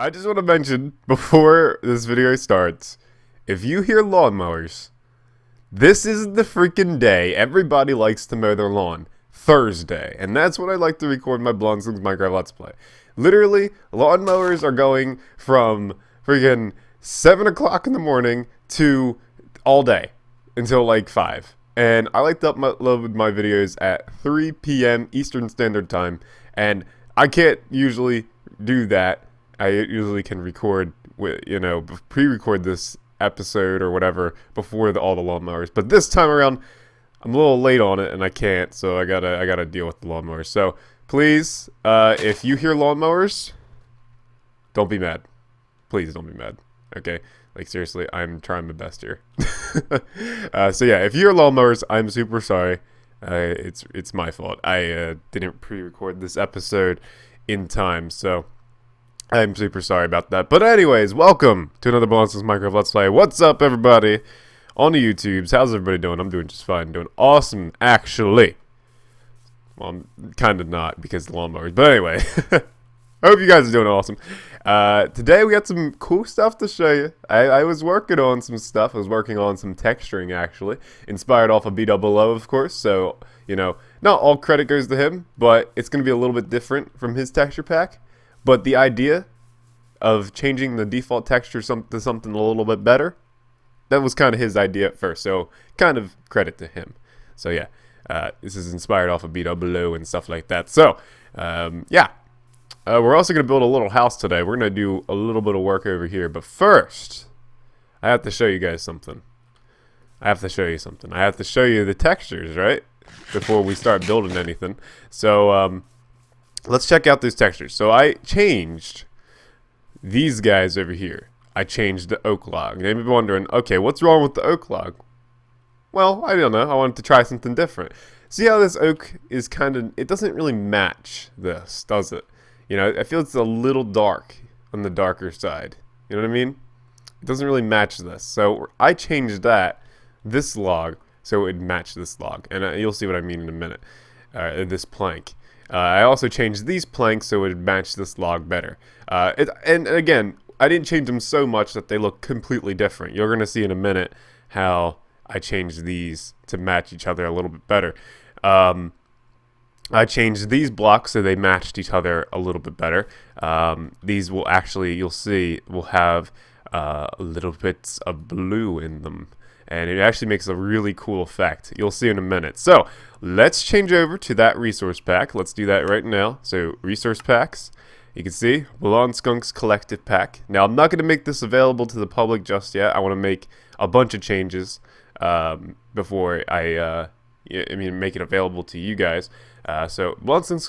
I just want to mention before this video starts, if you hear lawnmowers, this is the freaking day everybody likes to mow their lawn. Thursday. And that's when I like to record my Blondskunk Minecraft Let's Play. Literally, lawnmowers are going from freaking 7 o'clock in the morning to all day until like 5. And I like to upload my videos at 3 p.m. Eastern Standard Time. And I can't usually do that. I usually can record, pre-record this episode or whatever before all the lawnmowers. But this time around, I'm a little late on it and I can't, so I gotta deal with the lawnmowers. So please, if you hear lawnmowers, don't be mad. Please don't be mad. Okay? Like seriously, I'm trying my best here. So yeah, if you hear lawnmowers, I'm super sorry. It's my fault. I didn't pre-record this episode in time, so I'm super sorry about that. But anyways, welcome to another Blondskunk Minecraft Let's Play. What's up, everybody? On the YouTubes, how's everybody doing? I'm doing just fine. Doing awesome, actually. Well, I'm kind of not because of the lawnmowers. But anyway, I hope you guys are doing awesome. Today we got some cool stuff to show you. I was working on some stuff. I was working on some texturing, actually. Inspired off of B00, of course. So, not all credit goes to him. But it's going to be a little bit different from his texture pack. But the idea of changing the default texture to something a little bit better, that was kind of his idea at first, so kind of credit to him. So yeah, this is inspired off of B00 and stuff like that. So yeah, we're also going to build a little house today. We're going to do a little bit of work over here, but first, I have to show you guys something. I have to show you the textures, right? Before we start building anything. So let's check out these textures. So I changed these guys over here. I changed the oak log. You may be wondering, okay, what's wrong with the oak log? Well, I don't know. I wanted to try something different. See how this oak is it doesn't really match this, does it? I feel it's a little dark on the darker side. You know what I mean? It doesn't really match this. So I changed this log, so it would match this log. And you'll see what I mean in a minute. This plank. I also changed these planks so it would match this log better. And again, I didn't change them so much that they look completely different. You're going to see in a minute how I changed these to match each other a little bit better. I changed these blocks so they matched each other a little bit better. These will actually, you'll see, will have little bits of blue in them. And it actually makes a really cool effect. You'll see in a minute. So, let's change over to that resource pack. Let's do that right now. So, resource packs. You can see, Blondskunk's Collective Pack. Now, I'm not going to make this available to the public just yet. I want to make a bunch of changes before I make it available to you guys. So, Blondskunk's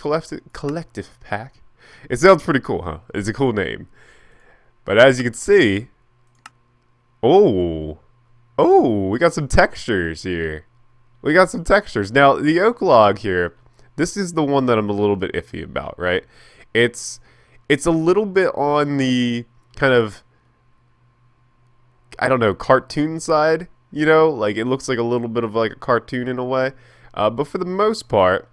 Collective Pack. It sounds pretty cool, huh? It's a cool name. But as you can see... Oh, we got some textures here. We got some textures. Now, the oak log here, this is the one that I'm a little bit iffy about, right? It's a little bit on the kind of, I don't know, cartoon side, like it looks like a little bit of like a cartoon in a way. But for the most part,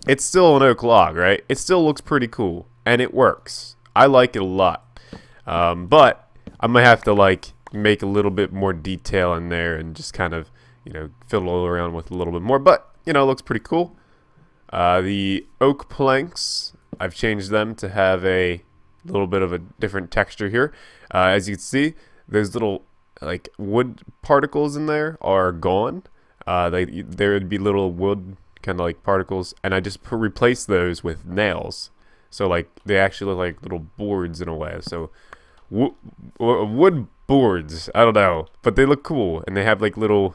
it's still an oak log, right? It still looks pretty cool, and it works. I like it a lot. But I might have to make a little bit more detail in there and just kind of, fiddle around with a little bit more. But, it looks pretty cool. The oak planks, I've changed them to have a little bit of a different texture here. As you can see, those little wood particles in there are gone. There would be little wood kind of particles, and I just replaced those with nails. So they actually look like little boards in a way. So wood boards, I don't know, but they look cool, and they have little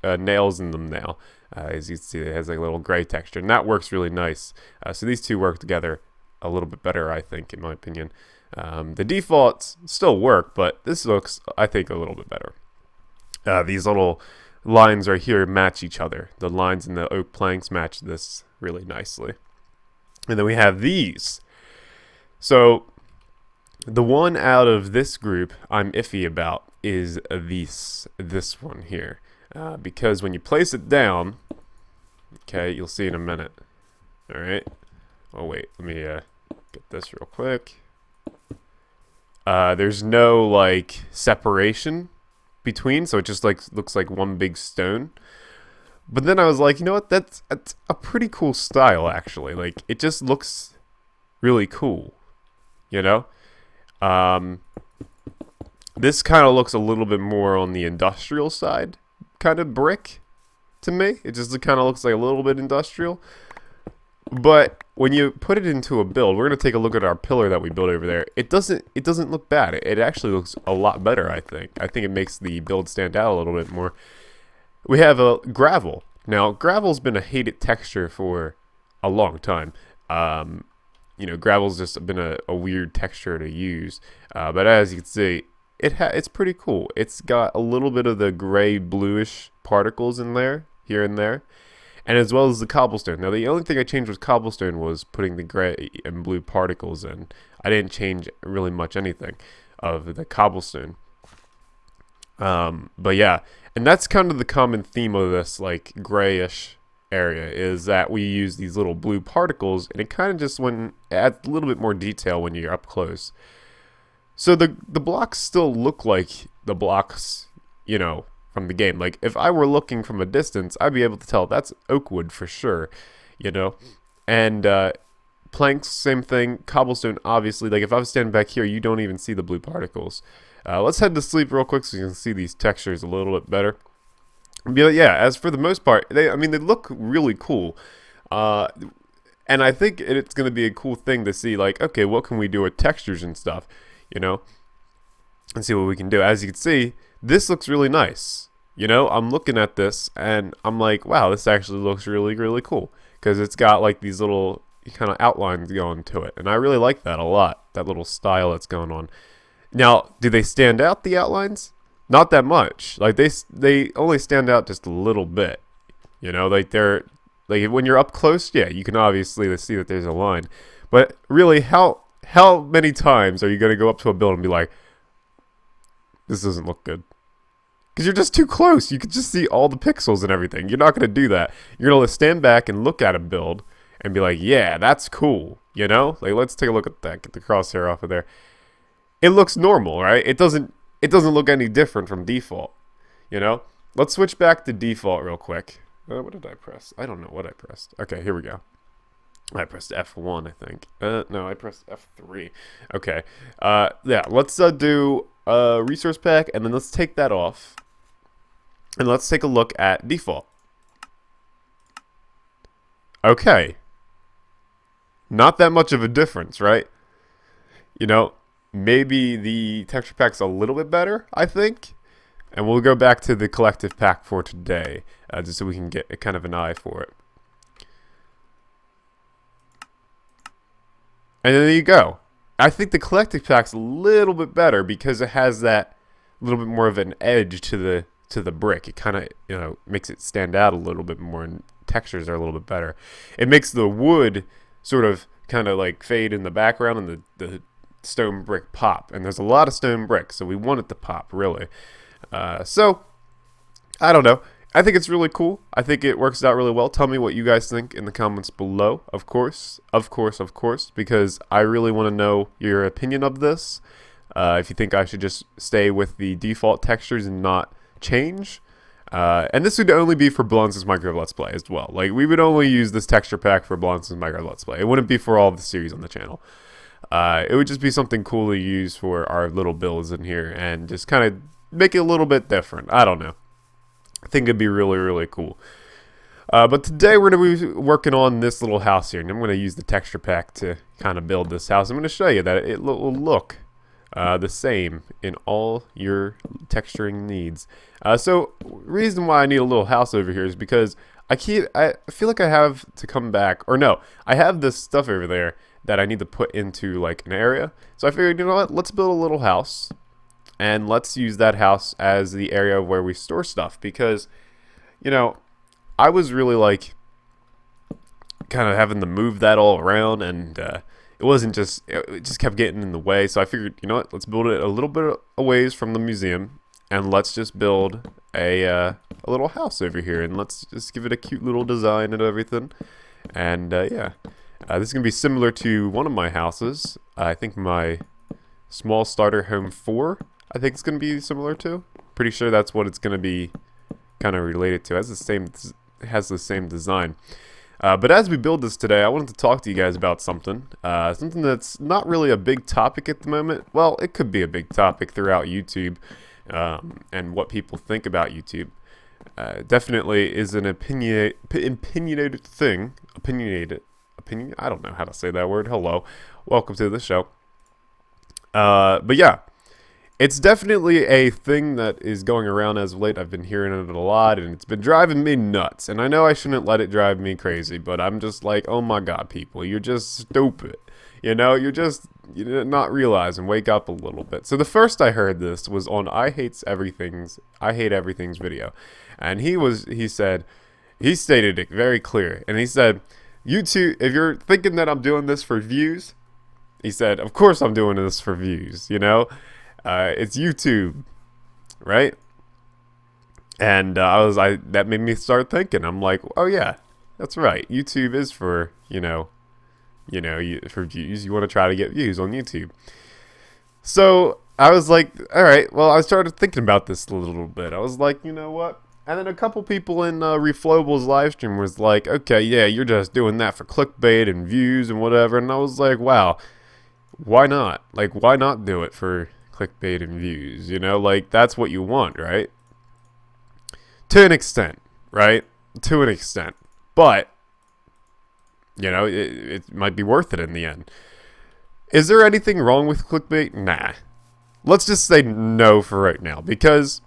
nails in them now. As you can see, it has a little gray texture, and that works really nice. So these two work together a little bit better, I think, in my opinion. The defaults still work, but this looks, I think, a little bit better. These little lines right here match each other. The lines in the oak planks match this really nicely. And then we have these. So the one out of this group I'm iffy about is this one here. Because when you place it down, okay, you'll see in a minute. Alright. Oh wait, let me get this real quick. There's no like separation between, so it just like looks like one big stone. But then I was like, you know what? That's a pretty cool style actually. Like it just looks really cool, you know. Um, this kind of looks a little bit more on the industrial side, kind of brick to me. It just kind of looks like a little bit industrial. But when you put it into a build, we're gonna take a look at our pillar that we built over there. It doesn't look bad. It actually looks a lot better. I think it makes the build stand out a little bit more. We have a gravel. Now gravel's been a hated texture for a long time. You know, gravel's just been a weird texture to use. But as you can see, it's pretty cool. It's got a little bit of the gray bluish particles in there, here and there, and as well as the cobblestone. Now the only thing I changed with cobblestone was putting the gray and blue particles in. I didn't change really much anything of the cobblestone. But yeah, and that's kind of the common theme of this like grayish area, is that we use these little blue particles, and it kind of just adds a little bit more detail when you're up close. So the blocks still look like the blocks, you know, from the game. Like if I were looking from a distance, I'd be able to tell that's oak wood for sure, you know. And planks, same thing. Cobblestone, obviously. Like if I was standing back here, you don't even see the blue particles. Let's head to sleep real quick so you can see these textures a little bit better. But yeah, as for the most part, they look really cool. And I think it's going to be a cool thing to see, like, okay, what can we do with textures and stuff, you know, and see what we can do. As you can see, this looks really nice. You know, I'm looking at this and I'm like, wow, this actually looks really, really cool, because it's got like these little kind of outlines going to it. And I really like that a lot, that little style that's going on. Now, do they stand out, the outlines? Not that much. Like they only stand out just a little bit. You know, like they're like when you're up close, yeah, you can obviously see that there's a line. But really, how many times are you going to go up to a build and be like, this doesn't look good? Because you're just too close. You can just see all the pixels and everything. You're not going to do that. You're going to stand back and look at a build and be like, yeah, that's cool. You know, like let's take a look at that. Get the crosshair off of there. It looks normal, right? It doesn't look any different from default, you know? Let's switch back to default real quick. What did I press? I don't know what I pressed. Okay, here we go. I pressed F1, I think. No, I pressed F3. Okay. Yeah, let's do resource pack, and then let's take that off. And let's take a look at default. Okay. Not that much of a difference, right? You know, maybe the texture pack's a little bit better, I think. And we'll go back to the collective pack for today, just so we can get kind of an eye for it. And there you go. I think the collective pack's a little bit better because it has that little bit more of an edge to the brick. It kind of, you know, makes it stand out a little bit more, and textures are a little bit better. It makes the wood sort of kind of like fade in the background, and the stone brick pop. And there's a lot of stone brick, so we want it to pop, really. So, I don't know. I think it's really cool. I think it works out really well. Tell me what you guys think in the comments below, of course, because I really want to know your opinion of this. If you think I should just stay with the default textures and not change. And this would only be for Blondskunk Minecraft Let's Play as well. Like, we would only use this texture pack for Blondskunk Minecraft Let's Play. It wouldn't be for all of the series on the channel. It would just be something cool to use for our little builds in here and just kind of make it a little bit different. I don't know. I think it'd be really, really cool. But today we're going to be working on this little house here, and I'm going to use the texture pack to kind of build this house. I'm going to show you that it will look the same in all your texturing needs. So reason why I need a little house over here is because I feel like I have to come back, or no, I have this stuff over there that I need to put into like an area. So I figured, you know what, let's build a little house. And let's use that house as the area where we store stuff, because, you know, I was really like kind of having to move that all around, and it just kept getting in the way. So I figured, you know what, let's build it a little bit a ways from the museum, and let's just build a little house over here, and let's just give it a cute little design and everything. And yeah, this is gonna be similar to one of my houses. I think my Small Starter Home 4, I think it's going to be similar to. Pretty sure that's what it's going to be kind of related to. It has the same design. But as we build this today, I wanted to talk to you guys about something. Something that's not really a big topic at the moment. Well, it could be a big topic throughout YouTube and what people think about YouTube. Definitely is an opinionated thing. I don't know how to say that word. Hello. Welcome to the show. But yeah. It's definitely a thing that is going around as of late. I've been hearing it a lot, and it's been driving me nuts. And I know I shouldn't let it drive me crazy, but I'm just like, oh my god, people, you're just stupid. You know, you're not realizing. Wake up a little bit. So the first I heard this was on I Hate Everything's video, and he stated it very clear, and he said, YouTube, if you're thinking that I'm doing this for views, he said, of course I'm doing this for views. You know. It's YouTube, right? And that made me start thinking. I'm like, oh yeah, that's right. YouTube is for for views. You want to try to get views on YouTube. So I was like, all right. Well, I started thinking about this a little bit. I was like, you know what? And then a couple people in Reflowable's live stream was like, okay, yeah, you're just doing that for clickbait and views and whatever. And I was like, wow, why not? Like, why not do it for clickbait and views? You know, like, that's what you want, right? To an extent, right? To an extent. But, you know, it might be worth it in the end. Is there anything wrong with clickbait? Nah. Let's just say no for right now, because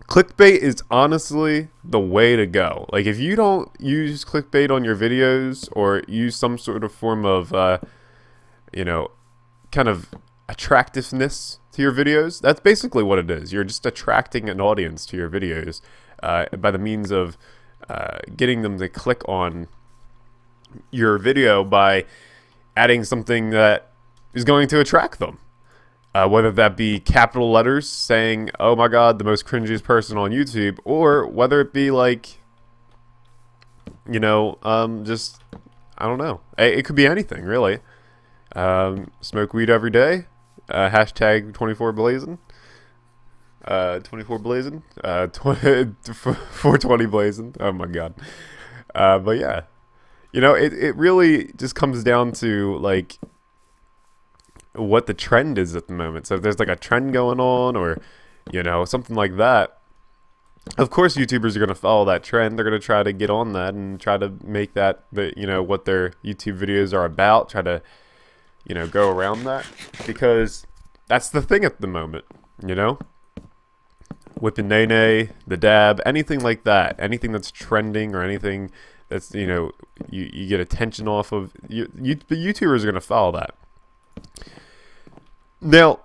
clickbait is honestly the way to go. Like, if you don't use clickbait on your videos or use some sort of form of, kind of attractiveness to your videos, that's basically what it is. You're just attracting an audience to your videos by the means of getting them to click on your video by adding something that is going to attract them. Whether that be capital letters saying, oh my god, the most cringiest person on YouTube, or whether it be like, just, I don't know. It could be anything, really. Smoke weed every day. Hashtag 24blazing. 24blazing. 420 blazing. Oh my god. But yeah. It really just comes down to, like, what the trend is at the moment. So if there's like a trend going on, or something like that, of course YouTubers are going to follow that trend. They're going to try to get on that and try to make that what their YouTube videos are about, try to go around that, because that's the thing at the moment. Whipping Nene, the dab, anything like that, anything that's trending or anything that's you get attention off of, the YouTubers are going to follow that. Now,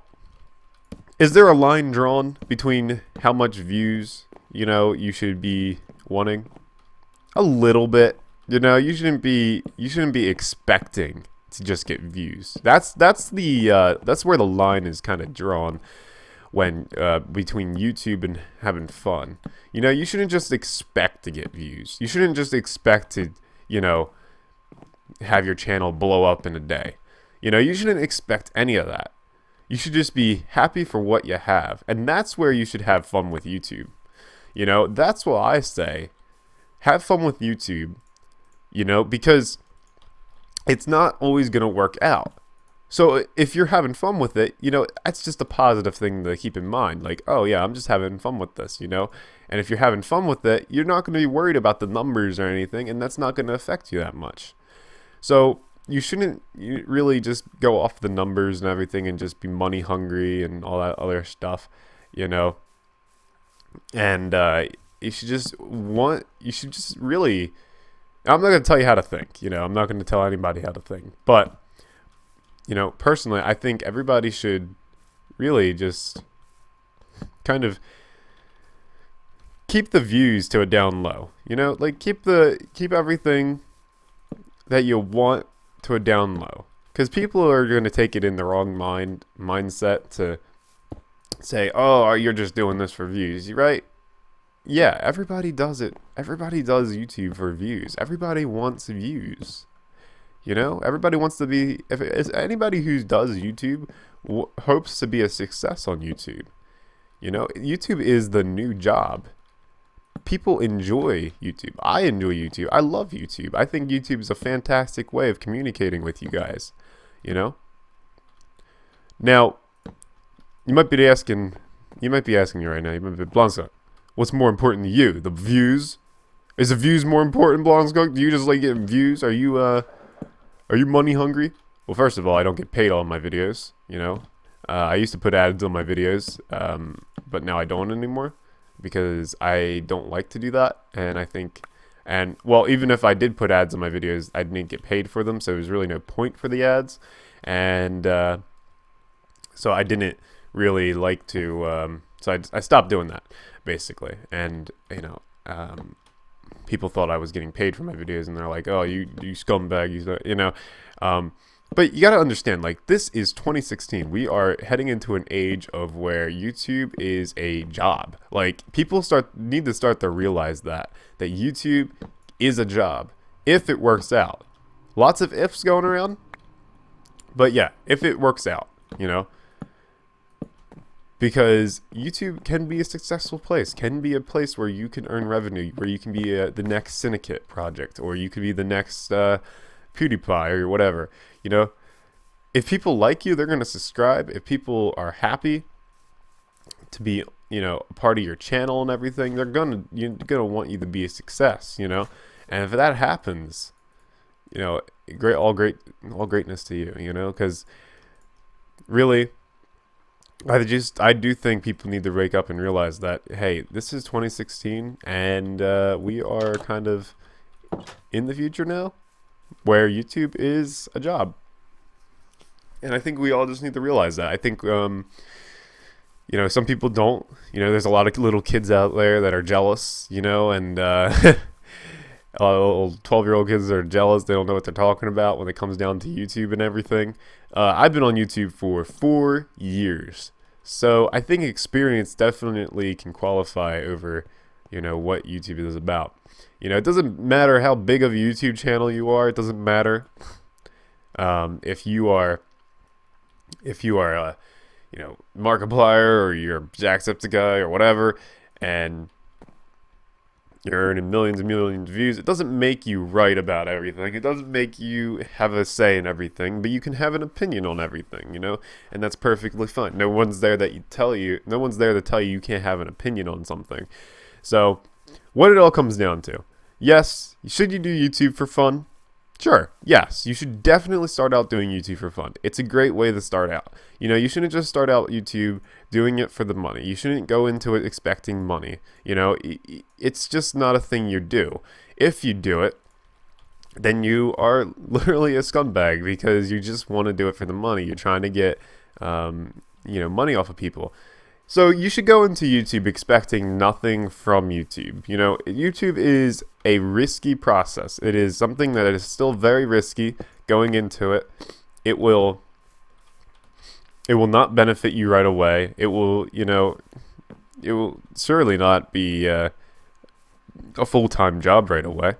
is there a line drawn between how much views, you should be wanting? A little bit. You shouldn't be expecting to just get views. That's where the line is kind of drawn when between YouTube and having fun. You shouldn't just expect to get views. You shouldn't just expect to, have your channel blow up in a day. You shouldn't expect any of that. You should just be happy for what you have. And that's where you should have fun with YouTube. That's what I say. Have fun with YouTube, because it's not always going to work out. So if you're having fun with it, that's just a positive thing to keep in mind. Like, oh yeah, I'm just having fun with this, And if you're having fun with it, you're not going to be worried about the numbers or anything, and that's not going to affect you that much. So you shouldn't really just go off the numbers and everything and just be money hungry and all that other stuff, And you should just really, I'm not going to tell you how to think, I'm not going to tell anybody how to think. But, personally, I think everybody should really just kind of keep the views to a down low, like keep everything that you want to a down low, because people are going to take it in the wrong mindset to say, oh, you're just doing this for views, right? Yeah, everybody does it. Everybody does YouTube for views. Everybody wants views. You know, everybody wants to be. If it's anybody who does YouTube hopes to be a success on YouTube. You know, YouTube is the new job. People enjoy YouTube. I enjoy YouTube. I love YouTube. I think YouTube is a fantastic way of communicating with you guys. You know. Now, you might be asking me right now. You might be Blondskunk, what's more important to you? The views? Is the views more important, Blondskunk? Do you just like getting views? Are you money hungry? Well, first of all, I don't get paid on my videos. You know, I used to put ads on my videos, but now I don't anymore because I don't like to do that. And I think, well, even if I did put ads on my videos, I didn't get paid for them, so there was really no point for the ads. And so I didn't really like to. So I stopped doing that basically. And you know, people thought I was getting paid for my videos, and they're like, "Oh, you scumbag," you know. But you gotta understand, like, this is 2016. We are heading into an age of where YouTube is a job. Like, people need to start to realize that YouTube is a job if it works out. Lots of ifs going around, but yeah, if it works out, you know. Because YouTube can be a successful place, can be a place where you can earn revenue, where you can be the next Syndicate project, or you could be the next PewDiePie or whatever. You know, if people like you, they're going to subscribe. If people are happy to be, you know, a part of your channel and everything, you're gonna want you to be a success. You know, and if that happens, you know, all greatness to you. You know, because really, I do think people need to wake up and realize that, hey, this is 2016, and we are kind of in the future now, where YouTube is a job. And I think we all just need to realize that. I think, you know, some people don't. You know, there's a lot of little kids out there that are jealous, you know, and 12-year-old kids are jealous. They don't know what they're talking about when it comes down to YouTube and everything. I've been on YouTube for 4 years. So I think experience definitely can qualify over, you know, what YouTube is about. You know, it doesn't matter how big of a YouTube channel you are. It doesn't matter if you are you know, Markiplier, or you're Jacksepticeye or whatever, and you're earning millions and millions of views. It doesn't make you right about everything. It doesn't make you have a say in everything, but you can have an opinion on everything, you know, and that's perfectly fine. No one's there to tell you you can't have an opinion on something. So what it all comes down to, yes, should you do YouTube for fun? Sure, yes, you should definitely start out doing YouTube for fun. It's a great way to start out. You know, you shouldn't just start out YouTube doing it for the money. You shouldn't go into it expecting money. You know, it's just not a thing you do. If you do it, then you are literally a scumbag because you just want to do it for the money. You're trying to get, you know, money off of people. So you should go into YouTube expecting nothing from YouTube. You know, YouTube is a risky process. It is something that is still very risky going into it. It will not benefit you right away. It will, you know, it will surely not be a full-time job right away.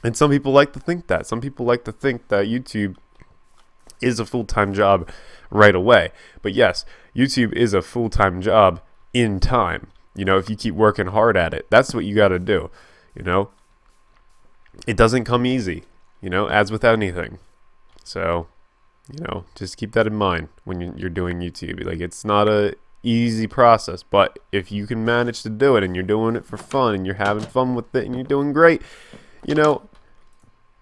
And some people like to think that. Some people like to think that YouTube is a full-time job right away. But yes, YouTube is a full-time job in time. You know, if you keep working hard at it, that's what you got to do. You know, it doesn't come easy, you know, as with anything. So, you know, just keep that in mind when you're doing YouTube. Like, it's not a easy process, but if you can manage to do it and you're doing it for fun and you're having fun with it and you're doing great, you know,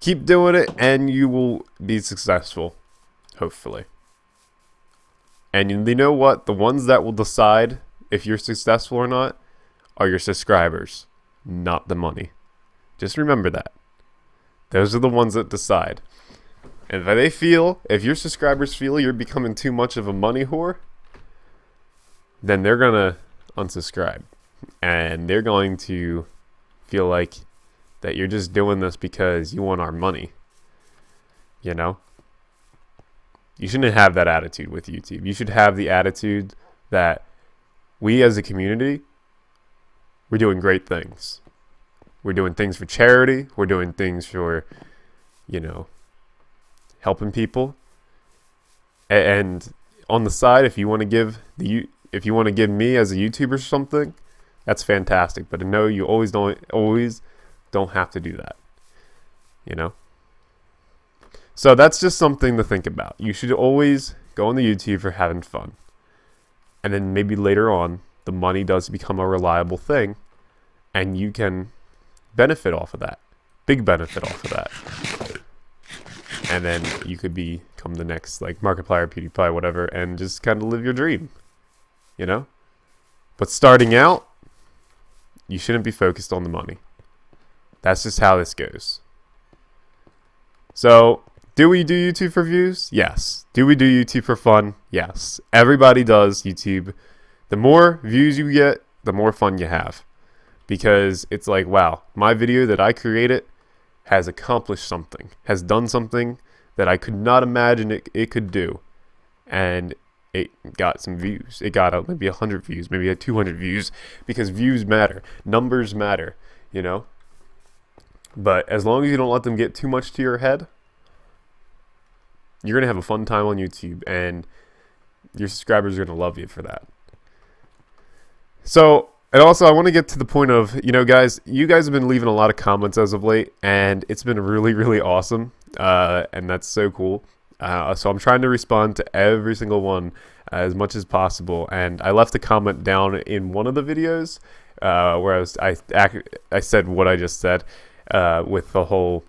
keep doing it and you will be successful, hopefully. And you know what? The ones that will decide if you're successful or not are your subscribers, not the money. Just remember that. Those are the ones that decide. And if your subscribers feel you're becoming too much of a money whore, then they're going to unsubscribe. And they're going to feel like that you're just doing this because you want our money. You know? You shouldn't have that attitude with YouTube. You should have the attitude that we as a community, we're doing great things. We're doing things for charity. We're doing things for, you know, helping people. And on the side, if you want to give me as a YouTuber or something, that's fantastic. But no, you always don't have to do that. You know? So that's just something to think about. You should always go on the YouTube for having fun. And then maybe later on, the money does become a reliable thing, and you can benefit off of that. Big benefit off of that. And then you could become the next, like, Markiplier, PewDiePie, whatever, and just kind of live your dream. You know? But starting out, you shouldn't be focused on the money. That's just how this goes. So, do we do YouTube for views? Yes. Do we do YouTube for fun? Yes. Everybody does YouTube. The more views you get, the more fun you have. Because it's like, wow, my video that I created has accomplished something, has done something that I could not imagine it could do. And it got some views. It got maybe 100 views, maybe 200 views, because views matter. Numbers matter, you know? But as long as you don't let them get too much to your head, you're going to have a fun time on YouTube, and your subscribers are going to love you for that. So, and also I want to get to the point of, you know, guys, you guys have been leaving a lot of comments as of late, and it's been really, really awesome, and that's so cool. So I'm trying to respond to every single one as much as possible, and I left a comment down in one of the videos where I said what I just said with the whole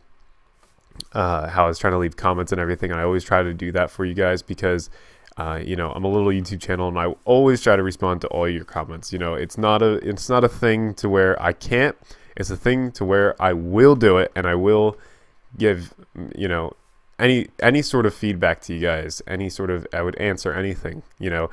how I was trying to leave comments and everything, and I always try to do that for you guys because you know, I'm a little YouTube channel, and I always try to respond to all your comments. You know, it's not a thing to where I can't. It's a thing to where I will do it, and I will give, you know, any sort of feedback to you guys. I would answer anything, you know,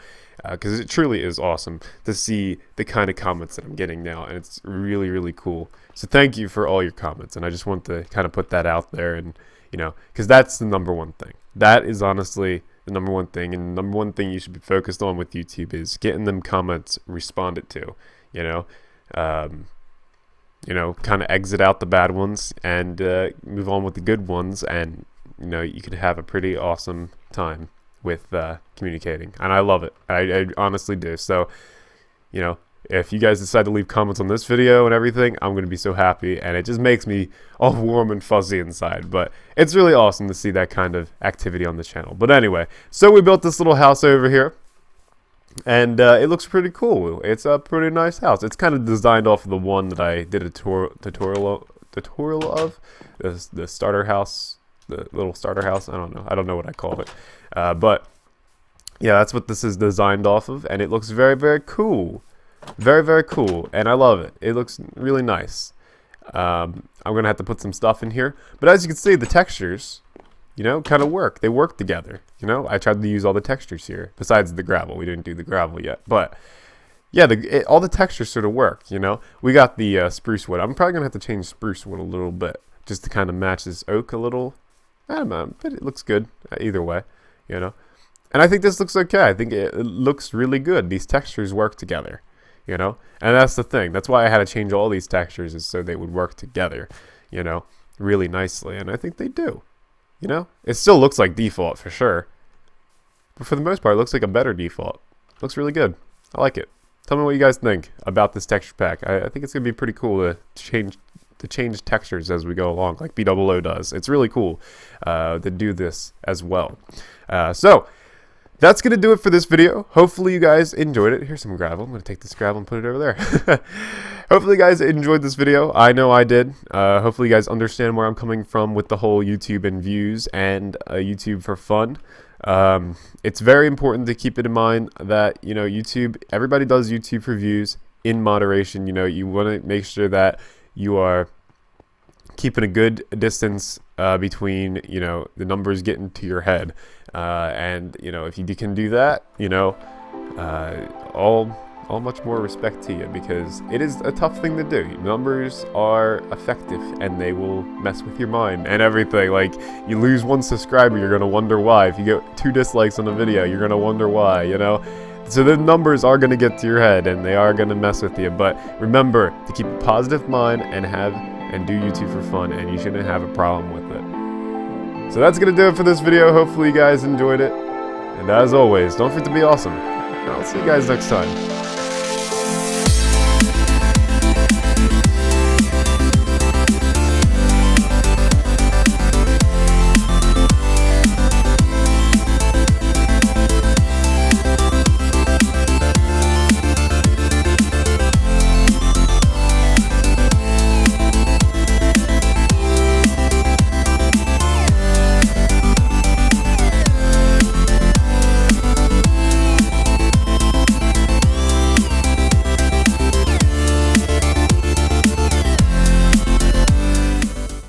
because it truly is awesome to see the kind of comments that I'm getting now, and it's really, really cool. So thank you for all your comments, and I just want to kind of put that out there, and you know, because that's the number one thing. That is honestly the number one thing, and the number one thing you should be focused on with YouTube is getting them comments responded to. You know, kind of exit out the bad ones and move on with the good ones, and you know, you can have a pretty awesome time with communicating, and I love it. I honestly do. So, you know, if you guys decide to leave comments on this video and everything, I'm going to be so happy, and it just makes me all warm and fuzzy inside. But it's really awesome to see that kind of activity on the channel. But anyway, so we built this little house over here, and it looks pretty cool. It's a pretty nice house. It's kind of designed off of the one that I did a tutorial of, the starter house, the little starter house. I don't know what I call it, but yeah, that's what this is designed off of, and it looks very, very cool. Very, very cool, and I love it. It looks really nice. I'm gonna have to put some stuff in here, but as you can see, the textures, you know, kind of work. They work together. You know, I tried to use all the textures here besides the gravel. We didn't do the gravel yet, but yeah, all the textures sort of work. You know, we got the spruce wood. I'm probably gonna have to change spruce wood a little bit just to kind of match this oak a little. I don't know, but it looks good either way. You know, and I think this looks okay. I think it looks really good. These textures work together. You know, and that's the thing. That's why I had to change all these textures, is so they would work together, you know, really nicely. And I think they do. You know, it still looks like default for sure, but for the most part, it looks like a better default. Looks really good. I like it. Tell me what you guys think about this texture pack. I think it's gonna be pretty cool to change textures as we go along, like BOO does. It's really cool to do this as well. So that's going to do it for this video. Hopefully you guys enjoyed it. Here's some gravel. I'm going to take this gravel and put it over there. Hopefully you guys enjoyed this video. I know I did. Hopefully you guys understand where I'm coming from with the whole YouTube and views and YouTube for fun. It's very important to keep it in mind that, you know, YouTube, everybody does YouTube for views in moderation. You know, you want to make sure that you are keeping a good distance between, you know, the numbers getting to your head. And you know, if you can do that, you know, all much more respect to you, because it is a tough thing to do. Numbers are effective, and they will mess with your mind and everything. Like, you lose one subscriber, you're gonna wonder why. If you get 2 dislikes on a video, you're gonna wonder why, you know. So the numbers are gonna get to your head, and they are gonna mess with you. But remember to keep a positive mind and do YouTube for fun, and you shouldn't have a problem with it. So that's gonna do it for this video. Hopefully you guys enjoyed it. And as always, don't forget to be awesome. And I'll see you guys next time.